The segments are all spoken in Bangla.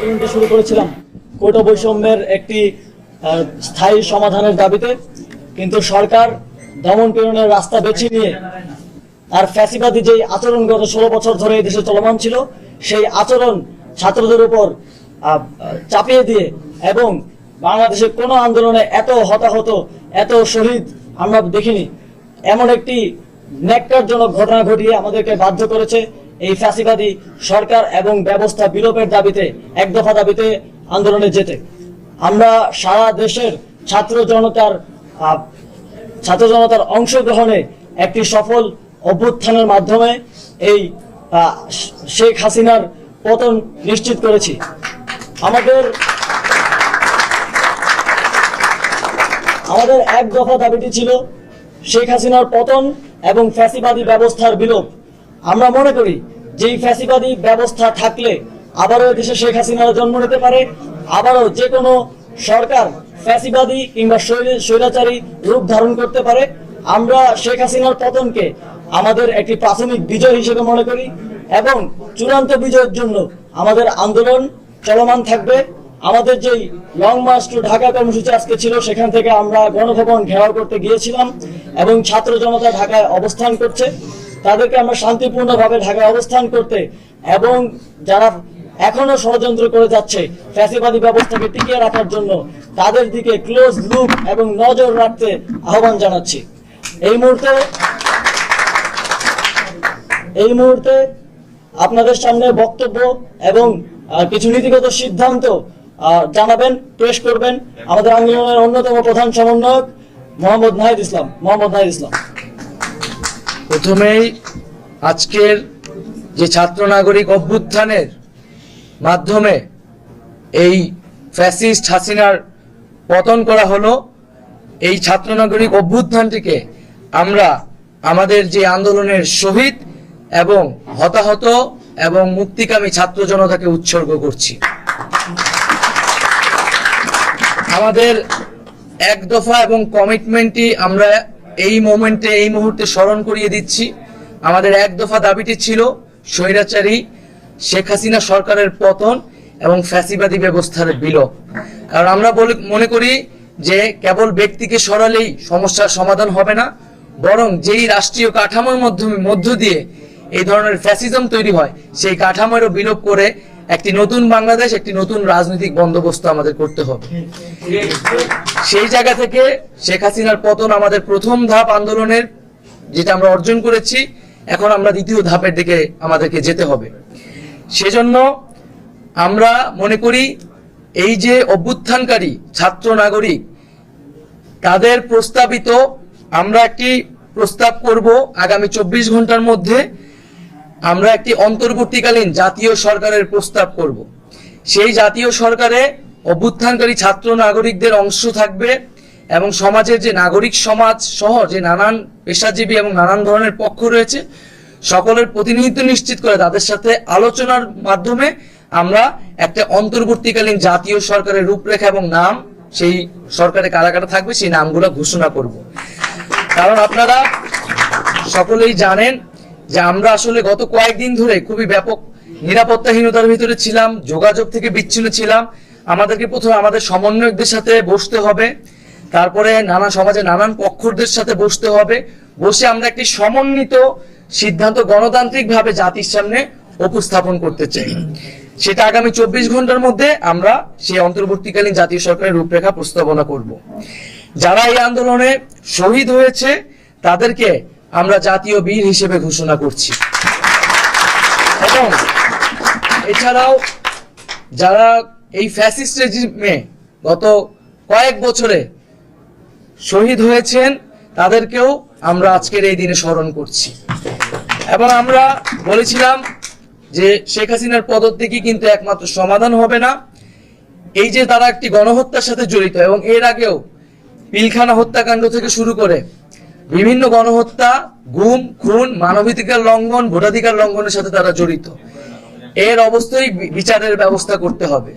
আন্দোলনটি শুরু করেছিলাম কোটা বৈষম্যের একটি স্থায়ী সমাধানের দাবিতে, কিন্তু সরকার দমন পীড়নের রাস্তা বেছে নিয়ে আর ফ্যাসিবাদী যেই আচরণ গত 16 বছর ধরে এই দেশে চলমান ছিল সেই আচরণ ছাত্রদের উপর চাপিয়ে দিয়ে এবং বাংলাদেশের কোনো আন্দোলনে এত হতাহত এত শহীদ আমরা দেখিনি এমন একটি ন্যাক্কারজনক ঘটনা ঘটিয়ে আমাদেরকে বাধ্য করেছে এই ফ্যাসিবাদী সরকার এবং ব্যবস্থা বিলোপের দাবিতে, এক দফা দাবিতে আন্দোলনে যেতে। আমরা সারা দেশের ছাত্র জনতার অংশগ্রহণে একটি সফল অভ্যুত্থানের মাধ্যমে এই শেখ হাসিনার পতন নিশ্চিত করেছি। আমাদের এক দফা দাবিটি ছিল শেখ হাসিনার পতন এবং ফ্যাসিবাদী ব্যবস্থার বিলোপ। আমরা মনে করি যে এই ফ্যাসিবাদী ব্যবস্থা থাকলে আবারও দেশে শেখ হাসিনার জন্ম নিতে পারে, আবারও যে কোনো সরকার ফ্যাসিবাদী কিংবা স্বৈরাচারী রূপ ধারণ করতে পারে। আমরা শেখ হাসিনার পতনকে আমাদের একটি প্রাথমিক বিজয় হিসেবে মনে করি এবং চূড়ান্ত বিজয়ের জন্য আমাদের আন্দোলন চলমান থাকবে। আমাদের যেই লং মার্চ টু ঢাকা কর্মসূচি আজকে ছিল, সেখান থেকে আমরা গণভবন ঘেরাও করতে গিয়েছিলাম এবং ছাত্র জনতা ঢাকায় অবস্থান করছে। তাদেরকে আমরা শান্তিপূর্ণভাবে ঢাকায় অবস্থান করতে এবং যারা এখনো ষড়যন্ত্র করে যাচ্ছে ফ্যাসিবাদী ব্যবস্থাকে টিকিয়ে রাখার জন্য তাদের দিকে ক্লোজ লুক এবং নজর রাখতে আহ্বান জানাচ্ছি। এই মুহূর্তে আপনাদের সামনে বক্তব্য এবং কিছু নীতিগত সিদ্ধান্ত জানাবেন, পেশ করবেন আমাদের আন্দোলনের অন্যতম প্রধান সমন্বয়ক মোহাম্মদ নাহিদ ইসলাম। প্রথমেই আজকের যে ছাত্র নাগরিক অভ্যুত্থানের মাধ্যমে এই ফ্যাসিস্ট হাসিনার পতন করা হলো, এই ছাত্র নাগরিক অভ্যুত্থানটিকে আমরা আমাদের যে আন্দোলনের শহীদ এবং হতাহত এবং মুক্তিকামী ছাত্র জনতাকে উৎসর্গ করছি। আমাদের এক দফা এবং কমিটমেন্টটি আমরা এই মুহূর্তে স্মরণ করিয়ে দিচ্ছি। আমাদের এক দফা দাবিটি ছিল স্বৈরাচারী শেখ হাসিনা সরকারের পতন এবং ফ্যাসিবাদী ব্যবস্থার বিলোপ। কারণ আমরা মনে করি যে কেবল ব্যক্তিকে সরালেই সমস্যার সমাধান হবে না, বরং যেই রাষ্ট্রীয় কাঠামোর মধ্য দিয়ে এই ধরনের ফ্যাসিজম তৈরি হয় সেই কাঠামোরও বিলোপ করে একটি নতুন বাংলাদেশ, একটি নতুন রাজনৈতিক বন্দোবস্ত আমাদের করতে হবে। সেই জায়গা থেকে শেখ হাসিনার পতন আমাদের প্রথম ধাপ আন্দোলনের, যেটা আমরা অর্জন করেছি। এখন আমরা দ্বিতীয় ধাপের দিকে আমাদেরকে যেতে হবে। সেজন্য আমরা মনে করি এই যে অভ্যুত্থানকারী ছাত্র নাগরিক তাদের প্রস্তাবিত আমরা একটি প্রস্তাব করব আগামী 24 ঘন্টার মধ্যে আমরা একটি অন্তর্বর্তীকালীন জাতীয় সরকারের প্রস্তাব করব। সেই জাতীয় সরকারে অভ্যুত্থানকারী ছাত্র নাগরিকদের অংশ থাকবে এবং সমাজের যে নাগরিক সমাজ সহ যে নানান পেশাজীবী এবং নানান ধরনের পক্ষ রয়েছে সকলের প্রতিনিধিত্ব নিশ্চিত করে তাদের সাথে আলোচনার মাধ্যমে আমরা একটা অন্তর্বর্তীকালীন জাতীয় সরকারের রূপরেখা এবং নাম, সেই সরকারে কারা কারা থাকবে সেই নামগুলো ঘোষণা করব। কারণ আপনারা সকলেই জানেন যে আমরা আসলে গত কয়েকদিন ধরে খুবই ব্যাপক নিরাপত্তাহীনতার ভিতরে ছিলাম, যোগাযোগ থেকে বিচ্ছিন্ন ছিলাম। আমাদেরকে প্রথমে আমাদের সমন্বয়কদের সাথে বসতে হবে, তারপরে সমাজের নানান পক্ষদের সাথে বসতে হবে, বসে আমরা একটি সমন্বিত সিদ্ধান্ত গণতান্ত্রিকভাবে জাতির সামনে উপস্থাপন করতে চাই। সেটা আগামী 24 ঘন্টার মধ্যে আমরা সেই অন্তর্বর্তীকালীন জাতীয় সরকারের রূপরেখা প্রস্তাবনা করব। যারা এই আন্দোলনে শহীদ হয়েছে তাদেরকে আমরা জাতীয় বীর হিসেবে ঘোষণা করছি এবং এছাড়াও যারা এই ফ্যাসিস্ট রেজিমে গত কয়েক বছরে শহীদ হয়েছেন তাদেরকেও আমরা আজকের এই দিনে স্মরণ করছি। এবং আমরা বলেছিলাম যে শেখ হাসিনার পদত্যাগই কিন্তু একমাত্র সমাধান হবে না। এই যে তারা একটি গণহত্যার সাথে জড়িত এবং এর আগেও পিলখানা হত্যাকাণ্ড থেকে শুরু করে বিভিন্ন গণহত্যা, গুম, খুন, মানবাধিকার লঙ্ঘন, ভোটাধিকার লঙ্ঘনের সাথে তারা জড়িত। এর অবস্থায় বিচারের ব্যবস্থা করতে হবে।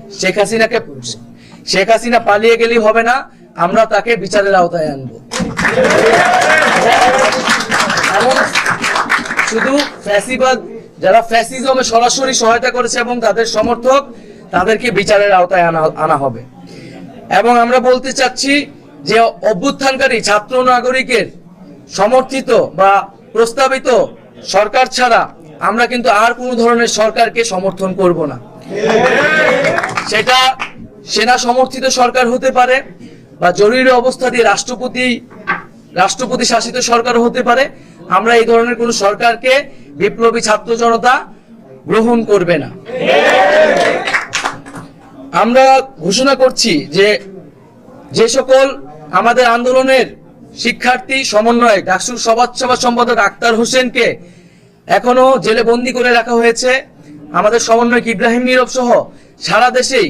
শেখ হাসিনা পালিয়ে গেলেই হবে না, আমরা তাকে বিচারের আওতায় আনব। এবং শুধু ফ্যাসিবাদ যারা ফ্যাসিজমে সরাসরি সহায়তা করেছে এবং তাদের সমর্থক তাদেরকে বিচারের আওতায় আনা হবে। এবং আমরা বলতে চাচ্ছি যে অভ্যুত্থানকারী ছাত্র নাগরিকের সমর্থিত বা প্রস্তাবিত সরকার ছাড়া আমরা কিন্তু আর কোনো ধরনের সরকারকে সমর্থন করব না। সেটা সেনা সমর্থিত সরকার হতে পারে বা জরুরি অবস্থা দিয়ে রাষ্ট্রপতি শাসিত সরকার হতে পারে। আমরা এই ধরনের কোন সরকারকে বিপ্লবী ছাত্র জনতা গ্রহণ করবে না। আমরা ঘোষণা করছি যে সকল আমাদের আন্দোলনের শিক্ষার্থী সমন্বয়ক ডাকসুর সভা সম্পাদক আক্তার হোসেনকে এখনো জেলে বন্দী করে রাখা হয়েছে, আমাদের সমন্বয়ক ইব্রাহিম নীরব সহ সারা দেশেই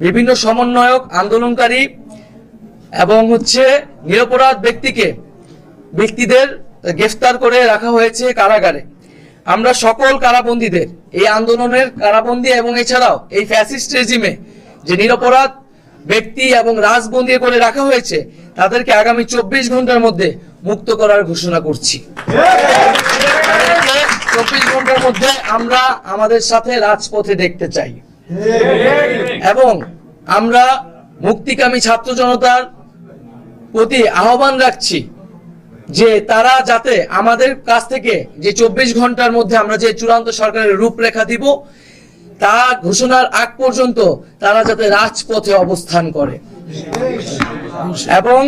বিভিন্ন সমন্বয়ক আন্দোলনকারী এবং নিরপরাধ ব্যক্তিদের গ্রেফতার করে রাখা হয়েছে কারাগারে। আমরা সকল কারাবন্দীদের এই আন্দোলনের কারাবন্দী এবং এছাড়াও এই ফ্যাসিস্ট রেজিমে যে নিরপরাধ ব্যক্তি এবং রাজবন্দী করে রাখা হয়েছে তাদেরকে আগামী 24 ঘন্টার মধ্যে মুক্ত করার ঘোষণা করছি। 24 ঘন্টার মধ্যে আমরা আমাদের সাথে রাজপথে দেখতে চাই এবং আমরা মুক্তিকামী ছাত্র জনতার প্রতি আহ্বান রাখছি যে তারা যাতে আমাদের কাছ থেকে যে 24 ঘন্টার মধ্যে আমরা যে চূড়ান্ত সরকারের রূপরেখা দিব তা ঘোষণার আগ পর্যন্ত তারা যাতে রাজপথে অবস্থান করে। এবং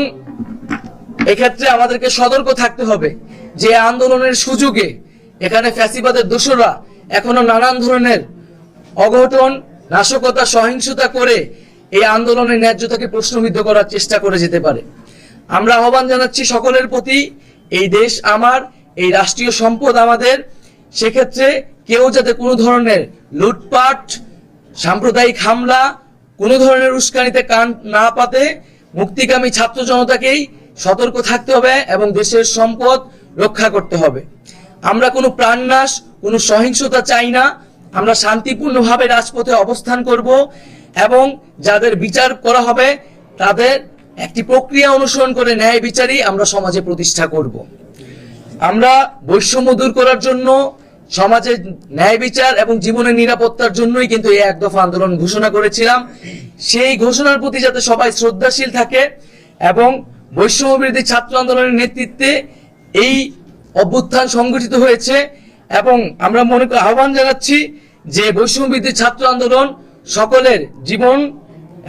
এক্ষেত্রে আমাদেরকে সতর্ক থাকতে হবে যে আন্দোলনের সুযোগে এখানে ফ্যাসিবাদের দোসররা এখনো নানান ধরনের অঘটন, নাশকতা, সহিংসতা করে এই আন্দোলনের ন্যায্যতাকে প্রশ্নবিদ্ধ করার চেষ্টা করে যেতে পারে। আমরা আহ্বান জানাচ্ছি সকলের প্রতি, এই দেশ আমার, এই রাষ্ট্রীয় সম্পদ আমাদের, সেক্ষেত্রে কেউ যাতে কোনো ধরনের লুটপাট, সাম্প্রদায়িক হামলা, কোনো ধরনের উস্কানিতে কান না পাতে মুক্তিকামী ছাত্র জনতাকেই সতর্ক থাকতে হবে এবং দেশের সম্পদ রক্ষা করতে হবে। আমরা কোনো প্রাণনাশ, কোনো সহিংসতা চাই না। আমরা শান্তিপূর্ণভাবে রাজপথে অবস্থান করব এবং যাদের বিচার করা হবে তাদের একটি প্রক্রিয়া অনুসরণ করে ন্যায় বিচারই আমরা সমাজে প্রতিষ্ঠা করব। আমরা বৈষম্য দূর করার জন্য, সমাজে ন্যায় বিচার এবং জীবনের নিরাপত্তার জন্যই কিন্তু এই এক দফা আন্দোলন ঘোষণা করেছিলাম। সেই ঘোষণার প্রতি যাতে সবাই শ্রদ্ধাশীল থাকে এবং বৈষম্য বিরোধী ছাত্র আন্দোলনের নেতৃত্বে এই অভ্যুত্থান সংগঠিত হয়েছে এবং আমরা আহ্বান জানাচ্ছি যে বৈষম্য বিরোধী ছাত্র আন্দোলন সকলের জীবন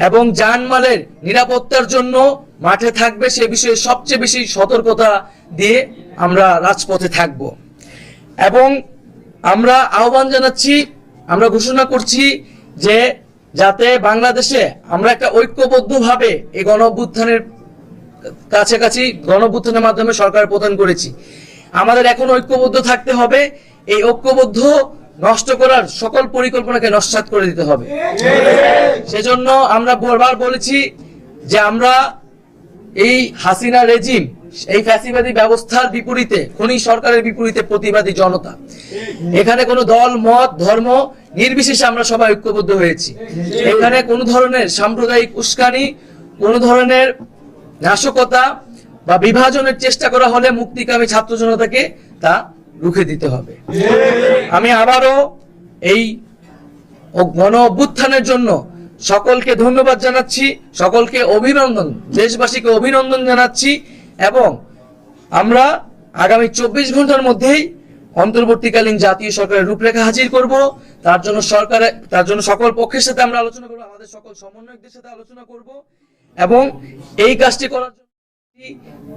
এবং জানমালের নিরাপত্তার জন্য মাঠে থাকবে। সে বিষয়ে সবচেয়ে বেশি সতর্কতা দিয়ে আমরা রাজপথে থাকব এবং আমরা আহ্বান জানাচ্ছি, আমরা ঘোষণা করছি যে যাতে বাংলাদেশে আমরা একটা ঐক্যবদ্ধভাবে এই গণঅভ্যুত্থানের কাছাকাছি গণঅভ্যুত্থানের মাধ্যমে সরকার পতন করেছি, আমাদের এখন ঐক্যবদ্ধ থাকতে হবে। এই ঐক্যবদ্ধ নষ্ট করার সকল পরিকল্পনাকে নস্যাৎ করে দিতে হবে। সেজন্য আমরা বারবার বলেছি যে আমরা এই হাসিনা রেজিম, এই ফ্যাসিবাদী ব্যবস্থার বিপরীতে, খনি সরকারের বিপরীতে প্রতিবাদী জনতা। এখানে কোনো দল, মত, ধর্ম নির্বিশেষে আমরা সবাই ঐক্যবদ্ধ হয়েছি। এখানে কোনো ধরনের সাম্প্রদায়িক উস্কানি, কোনো ধরনের নাশকতা বা বিভাজনের চেষ্টা করা হলে মুক্তিকামী ছাত্র জনতাকে তা রুখে দিতে হবে। আমি আবারও এই গণ অভ্যুত্থানের জন্য সকলকে ধন্যবাদ জানাচ্ছি, সকলকে অভিনন্দন, দেশবাসীকে অভিনন্দন জানাচ্ছি এবং আমরা আগামী 24 ঘন্টার মধ্যেই অন্তর্বর্তীকালীন জাতীয় সরকারের রূপরেখা হাজির করব। তার জন্য সকল পক্ষের সাথে আমরা আলোচনা করব, আমাদের সকল সমন্বয়কদের সাথে আলোচনা করব এবং এই কাজটি করার জন্য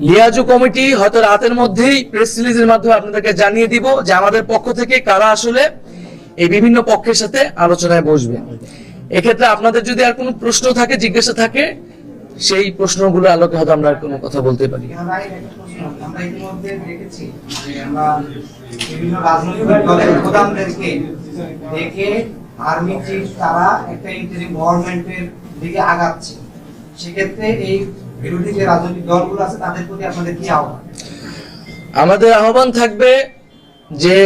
লিয়াজু কমিটি হয়তো রাতের মধ্যেই প্রেস রিলিজের মাধ্যমে আপনাদেরকে জানিয়ে দিব যে আমাদের পক্ষ থেকে কারা আসলে এই বিভিন্ন পক্ষের সাথে আলোচনায় বসবে। এক্ষেত্রে আপনাদের যদি আর কোনো প্রশ্ন থাকে, জিজ্ঞাসা থাকে, সেই প্রশ্নগুলো আলোকে হয়তো আমরা কোনো কথা বলতে পারি। আমরা ইতিমধ্যে দেখেছি যে আমরা বিভিন্ন রাজনৈতিক দলের প্রধানদেরকে দেখে আর্মি চিফ তারা একটা ইন্টারিম গভর্নমেন্টের দিকে আগাচ্ছে। সেক্ষেত্রে এই বিরোধী যে রাজনৈতিক দলগুলো আছে তাদের প্রতি আপনাদের কি আহ্বান? আমাদের আহ্বান থাকবে যে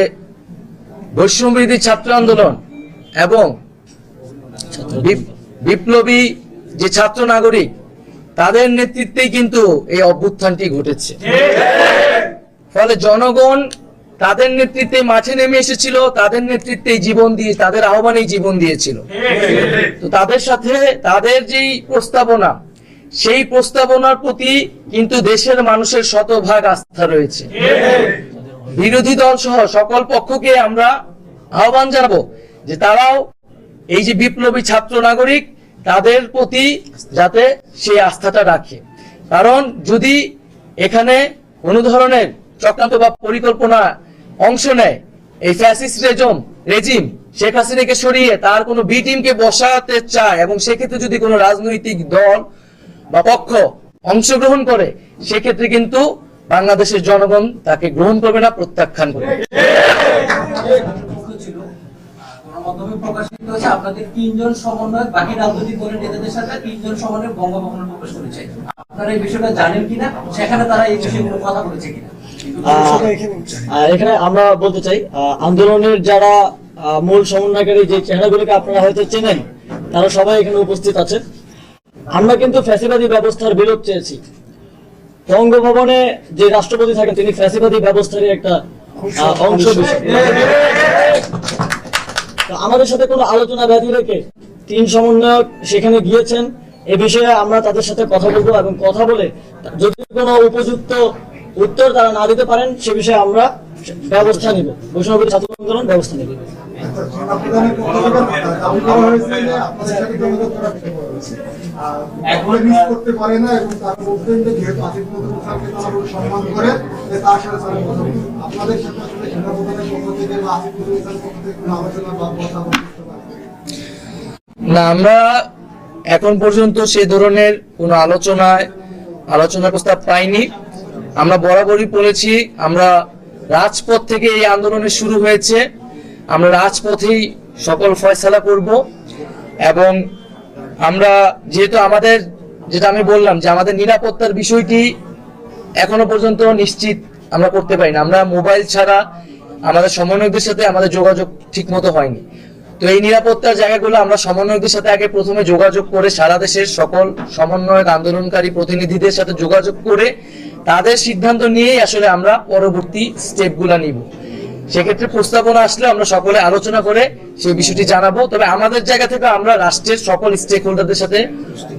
বৈষম্য বিরোধী ছাত্র আন্দোলন এবং বিপ্লবী যে ছাত্র নাগরিক তাদের নেতৃত্বেই কিন্তু এই অভ্যুত্থানটি ঘটেছে। ফলে জনগণ তাদের নেতৃত্বে মাঠে নেমে এসেছিল, তাদের নেতৃত্বে জীবন দিয়ে, তাদের আহ্বানেই জীবন দিয়েছিল। তো তাদের সাথে তাদের যেই প্রস্তাবনা, সেই প্রস্তাবনার প্রতি কিন্তু দেশের মানুষের শতভাগ আস্থা রয়েছে। বিরোধী দল সহ সকল পক্ষকে আমরা আহ্বান জানাবো যে তারাও এই যে বিপ্লবী ছাত্র নাগরিক, তাদের প্রতি যাতে সেই আস্থাটা রাখে। কারণ যদি এখানে কোনো ধরনের চক্রান্ত বা পরিকল্পনা অংশ নেয় এই ফ্যাসিস্ট রেজিম শেখ হাসিনাকে সরিয়ে তার কোনো বি টিমকে বসাতে চায়, এবং সেক্ষেত্রে যদি কোনো রাজনৈতিক দল বা পক্ষ অংশগ্রহণ করে, সেক্ষেত্রে কিন্তু বাংলাদেশের জনগণ তাকে গ্রহণ করবে না, প্রত্যাখ্যান করবে। গণমাধ্যমে প্রকাশিত হয়েছে আপনাদের 3 জন সমন্বয়ক বাকি রাজনৈতিক দলের নেতাদের সাথে 3 জন সমন্বয়ক বঙ্গভবনে প্রবেশ করেছে। আপনারা এই বিষয়টা জানেন কিনা, সেখানে তারা এই বিষয়গুলো কথা বলেছে কিনা? এখানে আমরা বলতে চাই, আন্দোলনের যারা মূল সমন্বয়কারী যে চেহারাগুলোকে আপনারা হয়তো চেনেন, তারা সবাই এখানে উপস্থিত আছে। আমরা কিন্তু ফ্যাসিবাদী ব্যবস্থার বিলোপ চেয়েছি। বঙ্গভবনে যে রাষ্ট্রপতি থাকেন তিনি ফ্যাসিবাদী ব্যবস্থারই একটা অংশ বিশেষ। তো আমাদের সাথে কোনো আলোচনা ব্যাধি রেখে 3 সমন্বয়ক সেখানে গিয়েছেন। এ বিষয়ে আমরা তাদের সাথে কথা বলবো, এবং কথা বলে যদি কোনো উপযুক্ত উত্তর তারা না দিতে পারেন সে বিষয়ে আমরা ব্যবস্থা নিব, বৈষ্ণবী ছাত্র আন্দোলন ব্যবস্থা নিব। না, আমরা এখন পর্যন্ত সে ধরনের কোনো আলোচনার প্রস্তাব পাইনি। আমরা বরাবরই বলেছি, আমরা রাজপথ থেকে এই আন্দোলনের শুরু হয়েছে, আমরা রাজপথেই সকল ফয়সালা করব। এবং আমরা যেহেতু আমাদের, যেটা আমি বললাম যে আমাদের নিরাপত্তার বিষয়টি এখনো পর্যন্ত নিশ্চিত আমরা করতে পারি না। আমরা মোবাইল ছাড়া আমাদের সমন্বয়কদের সাথে আমাদের যোগাযোগ ঠিক মতো হয়নি। তো এই নিরাপত্তার জায়গাগুলো আমরা সমন্বয়কদের সাথে আগে প্রথমে যোগাযোগ করে, সারা দেশের সকল সমন্বয়ক আন্দোলনকারী প্রতিনিধিদের সাথে যোগাযোগ করে তাদের সিদ্ধান্ত নিয়েই আসলে আমরা পরবর্তী স্টেপগুলো নিব। সেক্ষেত্রে প্রস্তাবনা আসলে আমরা সকলে আলোচনা করে সেই বিষয়টি জানাবো। তবে আমাদের জায়গা থেকে আমরা রাষ্ট্রের সকল স্টেক হোল্ডারদের সাথে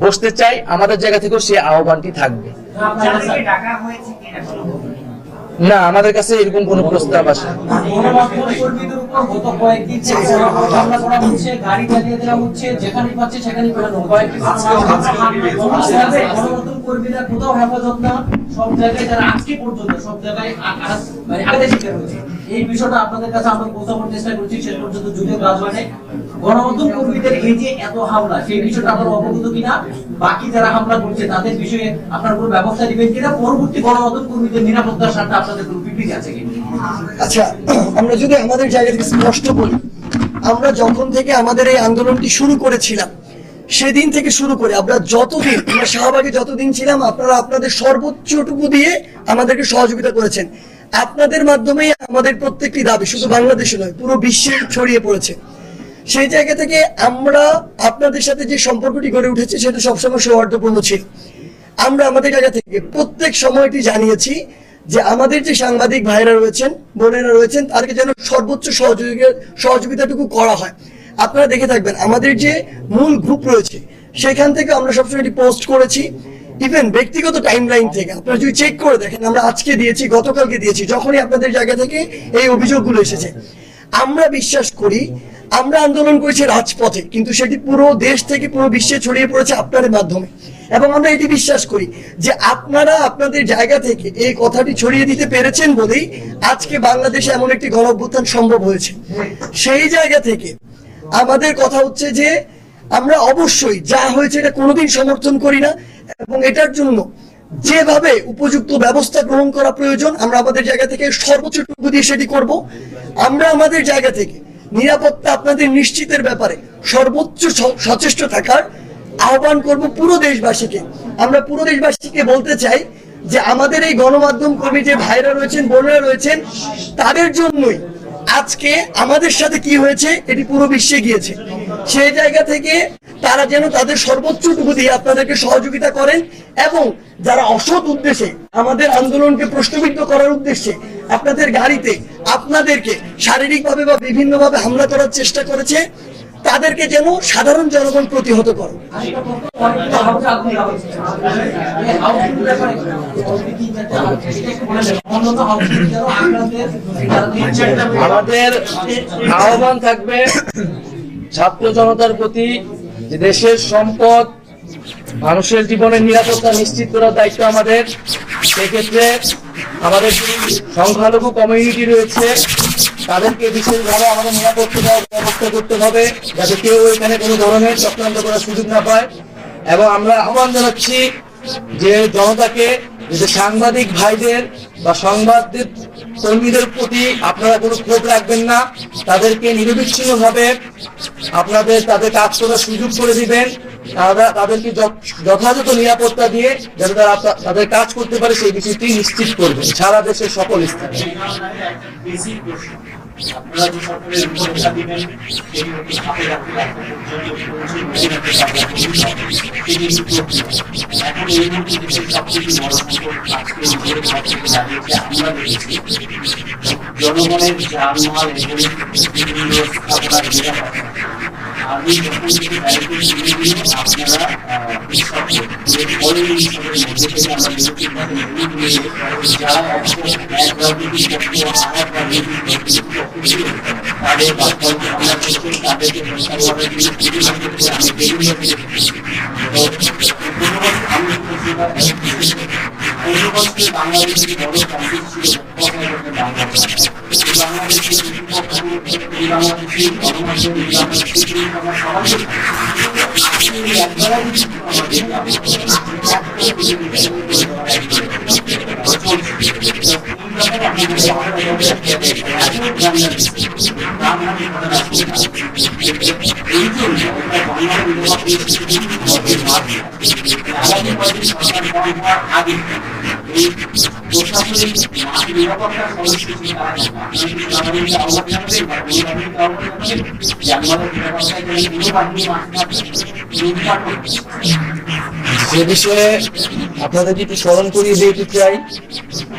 বসতে চাই, আমাদের জায়গা থেকেও সেই আহ্বানটি থাকবে। না, আমাদের কাছে এরকম কোনো প্রস্তাব আসে। গণমাধ্যম কর্মীদের উপর গত কয়েকদিন থেকে হামলা করা হচ্ছে, গাড়ি চালিয়ে দেওয়া হচ্ছে, যেখানে পাচ্ছে সেখানে পাঠানো কয়েকটি গণমাধ্যম কর্মীরা কোথাও হেফাজত না, সব জায়গায় যারা আজকে পর্যন্ত সব জায়গায় মানে আঘাতের শিকার হয়েছে। এই বিষয়টা আপনাদের কাছে আমরা পৌঁছানোর চেষ্টা করছি, শেষ পর্যন্ত যুদ্ধের কাজ হয় নাই। গণমাধ্যম কর্মীদের এই যে এত হামলা, সেই বিষয়টা আপনারা অবগত কিনা? বাকি যারা হামলা করছে তাদের বিষয়ে আপনারা কোনো ব্যবস্থা নেবেন কিনা? পরবর্তী গণমাধ্যম কর্মীদের নিরাপত্তার স্বার্থে আপনাদের কোনো বিবৃতি আছে কিনা? আচ্ছা, আমরা যদি আমাদের জায়গা থেকে স্পষ্ট বলি, আমরা যখন থেকে আমাদের এই আন্দোলনটি শুরু করেছিলাম সেদিন থেকে শুরু করে আমরা শাহবাগে যতদিন ছিলাম, আপনারা আপনাদের সর্বোচ্চটুকু দিয়ে আমাদেরকে সহযোগিতা করেছেন। আপনাদের মাধ্যমেই আমাদের প্রত্যেকটি দাবি শুধু বাংলাদেশে নয়, পুরো বিশ্বে ছড়িয়ে পড়েছে। সেই জায়গা থেকে আমরা আপনাদের সাথে যে সম্পর্কটি গড়ে উঠেছে সেটা সবসময় সৌহার্দ্যপূর্ণ ছিল। আমরা আমাদের জায়গা থেকে প্রত্যেক সময়টি জানিয়েছি যে আমাদের যে সাংবাদিক ভাইরা রয়েছেন, বোনেরা রয়েছেন, তাদেরকে যেন সর্বোচ্চ সহযোগিতাটুকু করা হয়। আপনারা দেখে থাকবেন আমাদের যে মূল গ্রুপ রয়েছে সেখান থেকে আমরা সবসময় এটি পোস্ট করেছি। ইভেন ব্যক্তিগত টাইমলাইন থেকে আপনারা যদি চেক করে দেখেন, আমরা আজকে দিয়েছি, গতকালকে দিয়েছি, যখনই আপনাদের জায়গা থেকে এই অভিযোগগুলো এসেছে। আমরা বিশ্বাস করি আমরা আন্দোলন করেছি রাজপথে, কিন্তু সেটি পুরো দেশ থেকে পুরো বিশ্বে ছড়িয়ে পড়েছে আপনাদের মাধ্যমে। এবং আমরা এটি বিশ্বাস করি যে আপনারা আপনাদের জায়গা থেকে এই কথাটি ছড়িয়ে দিতে পেরেছেন বলেই আজকে বাংলাদেশে এমন একটি গণঅভ্যুত্থান সম্ভব হয়েছে। সেই জায়গা থেকে আমাদের কথা হচ্ছে যে আমরা অবশ্যই যা হয়েছে এটা কোনোদিন সমর্থন করি না, এবং এটার জন্য যেভাবে উপযুক্ত ব্যবস্থা গ্রহণ করা প্রয়োজন আমরা আমাদের জায়গা থেকে সর্বোচ্চটুকু দিয়ে সেটি করব। আমরা আমাদের জায়গা থেকে নিরাপত্তা আপনাদের নিশ্চিতের ব্যাপারে সর্বোচ্চ সচেষ্ট থাকার আহ্বান করব পুরো দেশবাসীকে। আমরা পুরো দেশবাসীকে বলতে চাই যে আমাদের এই গণমাধ্যম কর্মী যে ভাইরা রয়েছেন, বোনেরা রয়েছেন, তাদের জন্যই আজকে আমাদের সাথে কি হয়েছে এটি পুরো বিশ্বে গিয়েছে। সেই জায়গা থেকে তারা যেন তাদের সর্বোচ্চটুকু দিয়ে আপনাদেরকে সহযোগিতা করেন, এবং যারা অসৎ উদ্দেশ্যে আমাদের আন্দোলনকে প্রশ্নবিদ্ধ করার উদ্দেশ্যে আপনাদের গাড়িতে আপনাদেরকে শারীরিকভাবে বা বিভিন্নভাবে হামলা করার চেষ্টা করেছে, তাদেরকে যেন সাধারণ জনগণ প্রতিহত করে। আমাদের আহ্বান থাকবে ছাত্র জনতার প্রতি যে দেশের সম্পদ, মানুষের জীবনের নিরাপত্তা নিশ্চিত করার দায়িত্ব আমাদের। সেক্ষেত্রে আমাদের যে সংখ্যালঘু কমিউনিটি রয়েছে তাদেরকে বিশেষভাবে আমাদের নিরাপত্তা দেওয়ার ব্যবস্থা করতে হবে, যাতে কেউ এখানে কোনো ধরনের চক্রান্ত করার সুযোগ না পায়। এবং আমরা আহ্বান জানাচ্ছি যে জনতাকে, যে সাংবাদিক ভাইদের বা সংবাদ কর্মীদের প্রতি আপনারা কোনো ক্ষোভ রাখবেন না, তাদেরকে নিরবিচ্ছিন্নভাবে তাদের কাজ করার সুযোগ করে দিবেন। তাদেরকে যথাযথ নিরাপত্তা দিয়ে যাতে তারা তাদের কাজ করতে পারে সেই বিষয়টি নিশ্চিত করবে সারা দেশের সকল স্থানে। আপনারা যে সরকারের ভরসা দিবেন সেই হাতে রাখতে এখন এই মুহূর্তে দেশের সবচেয়ে বড় সংকট আজকে দাঁড়িয়েছে। আমরা দেখেছি জনগণের যানমাল এবং বিভিন্ন স্থাপনার নিরাপত্তা আমি যখন থেকে ব্যারিকেড তুলে দিল আপনারা যারা এক রাজনীতি তাদের বাচ্চাকে হামলা করছে, তাদেরকে বাংলাদেশের বড় কমপ্লিট ছিল আগে এই প্রশাসনিক নিরাপত্তার সংস্কৃতি যে বিষয়ে আপনাদেরকে একটু স্মরণ করিয়ে দিতে চাই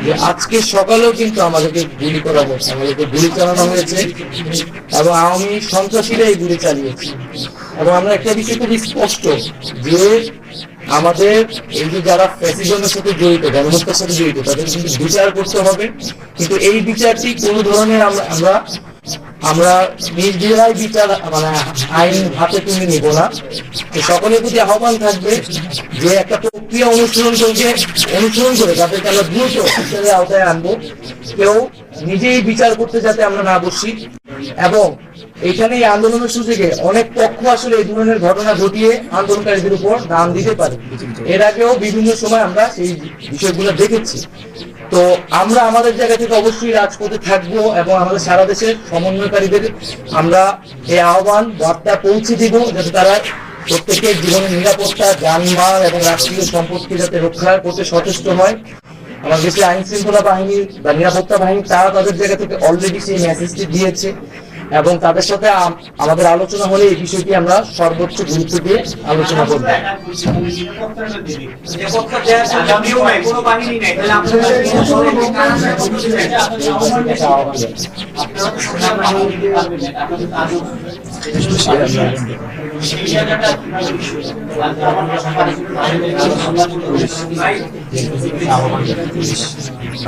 যে আজকে সকালেও কিন্তু আমাদেরকে গুলি করা হয়েছে, আমাদেরকে গুলি চালানো হয়েছে এবং আওয়ামী সন্ত্রাসীরা এই গুলি চালিয়েছে। এবং আমরা একটা বিষয় খুব স্পষ্ট যে আমাদের এই যে যারা ফ্যাসিজমের সাথে জড়িত, গণহত্যার সাথে জড়িত, তাদের কিন্তু বিচার করতে হবে। কিন্তু এই বিচারটি কোনো ধরনের আমরা নির্বিচার বিচার মানে আইন হাতে তুলে নিব না। তো সকলের প্রতি আহ্বান থাকবে যে একটা প্রক্রিয়া অনুসরণ করে যাদেরকে আমরা দ্রুত বিচারের আওতায় আনবো, কেউ নিজেই বিচার করতে যাতে আমরা না বসি। এবং এখানে এই আন্দোলনের সুযোগে অনেক পক্ষ আসলে এই ধরনের ঘটনা ঘটিয়ে আন্দোলনকারীদের উপর দাম দিতে পারে। এর আগেও বিভিন্ন সময় আমরা সেই বিষয়গুলো দেখেছি। তো আমরা আমাদের জায়গা থেকে অবশ্যই রাজপথে থাকবো এবং আমাদের সারা দেশের সমন্বয়কারীদের আমরা এই আহ্বান বার্তা পৌঁছে দিব, যাতে তারা প্রত্যেকের জীবনের নিরাপত্তা, যানবাহন এবং রাষ্ট্রীয় সম্পদকে যাতে রক্ষা করতে সচেষ্ট হয়। আমার দেশের আইন শৃঙ্খলা বাহিনী বা নিরাপত্তা বাহিনী তারা তাদের জায়গা থেকে অলরেডি সেই মেসেজটি দিয়েছে এবং তাদের সাথে আমাদের আলোচনা হলে এই বিষয়টি আমরা সর্বোচ্চ গুরুত্ব দিয়ে আলোচনা করব।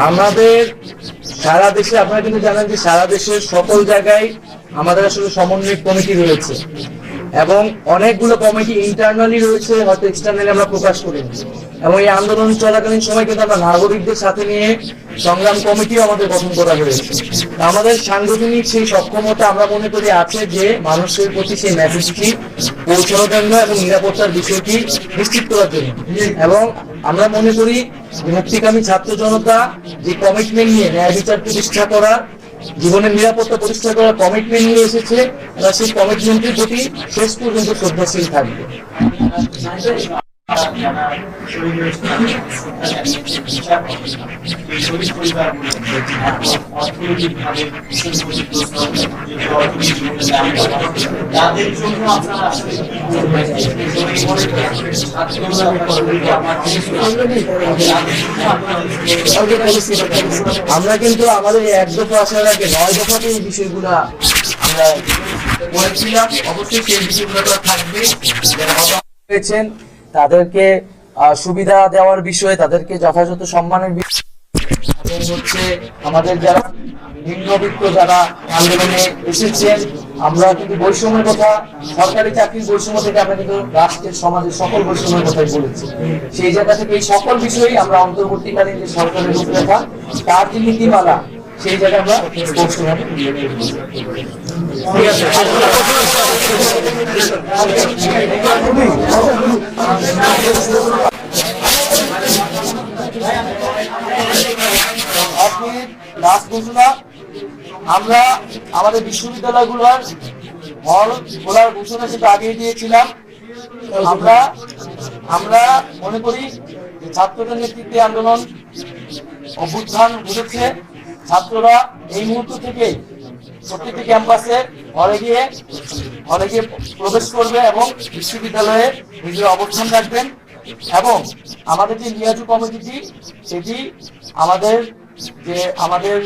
আমাদের সারা দেশে আপনারা কিন্তু জানেন যে সারা দেশের সকল জায়গায় আমাদের আসলে সমন্বয় কমিটি রয়েছে এবং অনেকগুলো কমিটি ইন্টারনালি রয়েছে, হয়তো এক্সটার্নালি আমরা প্রকাশ করিনি। এবং এই আন্দোলন চলাকালীন সময় কিন্তু আমরা নাগরিকদের সাথে নিয়ে সংগ্রাম কমিটিও আমাদের গঠন করা হয়েছে। আমাদের সাংগঠনিক সেই সক্ষমতা আমরা মনে করি আছে যে মানুষের প্রতি সেই মেসেজটি পৌঁছানোর জন্য এবং নিরাপত্তার বিষয়টি নিশ্চিত করার জন্য। এবং আমরা মনে করি মুক্তিকামী ছাত্র জনতা যে কমিটমেন্ট নিয়ে ন্যায় বিচার প্রতিষ্ঠা করার, জীবনের নিরাপত্তা প্রতিষ্ঠা করার কমিটমেন্ট নিয়ে এসেছে, তারা সেই কমিটমেন্টের প্রতি শেষ পর্যন্ত শ্রদ্ধাশীল থাকবে। যারা শহীদ হয়েছে তাদের বিচার হবে না। এই শহীদ পরিবারগুলো অর্থনৈতিকভাবে তাদের জন্য আপনারা আসলে আমরা কিন্তু আমাদের এই 1 দফা আসার আগে 9 দফাতে এই বিষয়গুলা আমরা বলেছিলাম। অবশ্যই সেই বিষয়গুলো তো থাকবে। যারা হতাহত হয়েছেন তাদেরকে সুবিধা দেওয়ার বিষয়ে, তাদেরকে যথাযথ সম্মানের বিষয়, এবং হচ্ছে আমাদের যারা নিম্নবিত্ত যারা আন্দোলনে এসেছেন, আমরা কিন্তু বৈষম্যের কথা, সরকারি চাকরির বৈষম্য থেকে আমরা কিন্তু রাষ্ট্রের সমাজের সকল বৈষম্যের কথাই বলেছি। সেই জায়গা থেকে এই সকল বিষয়েই আমরা অন্তর্বর্তীকালীন যে সরকারের রূপরেখা, তার যে নীতিমালা, সেই জায়গায় আমরা স্পষ্টভাবে উল্লেখ করেছি। ঠিক আছে, লাস্ট ঘোষণা, আমরা আমাদের বিশ্ববিদ্যালয়গুলোর হল খোলার ঘোষণা সেটা আগেই দিয়েছিলাম। আমরা মনে করি যে ছাত্রদের নেতৃত্বে আন্দোলন অভ্যুত্থান ঘটেছে। ছাত্ররা এই মুহূর্ত থেকে প্রত্যেকটি ক্যাম্পাসে হলে গিয়ে প্রবেশ করবে এবং বিশ্ববিদ্যালয়ে নিজের অবস্থান রাখবেন। এবং আমাদের যে লিয়াজু কমিটি, সেটি আমাদের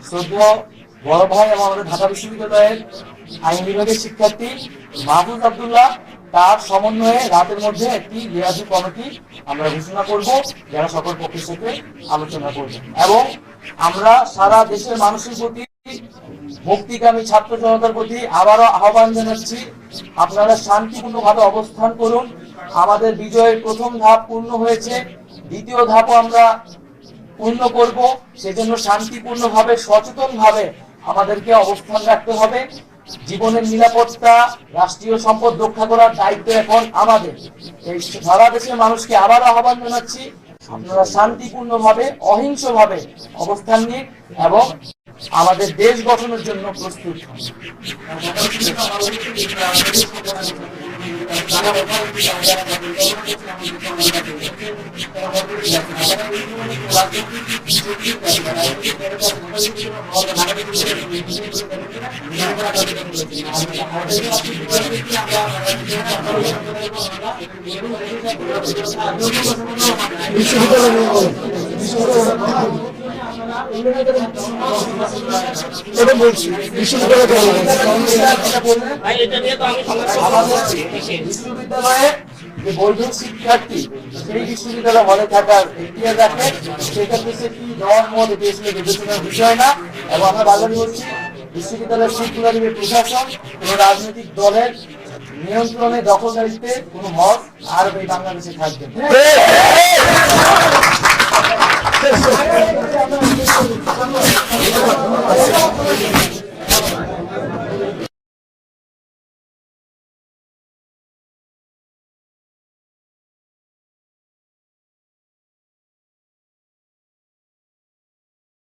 শ্রদ্ধেয় বড় ভাই এবং আমাদের ঢাকা বিশ্ববিদ্যালয়ের আইন বিভাগের শিক্ষার্থী মাহফুজ আব্দুল্লাহ, তার সমন্বয়ে রাতের মধ্যে একটি লিয়াজু কমিটি আমরা ঘোষণা করব, যারা সকল পক্ষের সাথে আলোচনা করবে। এবং আমরা সারা দেশের মানুষের প্রতি, মুক্তিকামী ছাত্র জনতার প্রতি আবারও আহ্বান জানাচ্ছি, আপনারা শান্তিপূর্ণভাবে অবস্থান করুন। আমাদের বিজয়ের প্রথম ধাপ পূর্ণ হয়েছে, দ্বিতীয় ধাপও আমরা পূর্ণ করব। সেজন্য শান্তিপূর্ণভাবে, সচেতনভাবে আমাদেরকে অবস্থান রাখতে হবে। জীবনের নিরাপত্তা, রাষ্ট্রীয় সম্পদ রক্ষা করার দায়িত্ব এখন আমাদের। এই সারা দেশের মানুষকে আবারও আহ্বান জানাচ্ছি, আপনারা শান্তিপূর্ণভাবে, অহিংসভাবে অবস্থান নিন এবং আমাদের দেশ গঠনের জন্য প্রস্তুত হন। এটা বলছি বিশ্ববিদ্যালয়ে যে বৈধ শিক্ষার্থী সেই বিশ্ববিদ্যালয়ে হলে থাকার ইতিহাস রাখে, সেক্ষেত্রে সে কি দেওয়ার মধ্যে দিয়েছিল বিবেচনার বিষয় না। এবং আমরা বারবার বলছি, বিশ্ববিদ্যালয়ের শিক্ষা দিবে প্রশাসন, কোন রাজনৈতিক দলের নিয়ন্ত্রণে, দখলদারিত্বে কোনো হক আর এই বাংলাদেশে থাকবে না।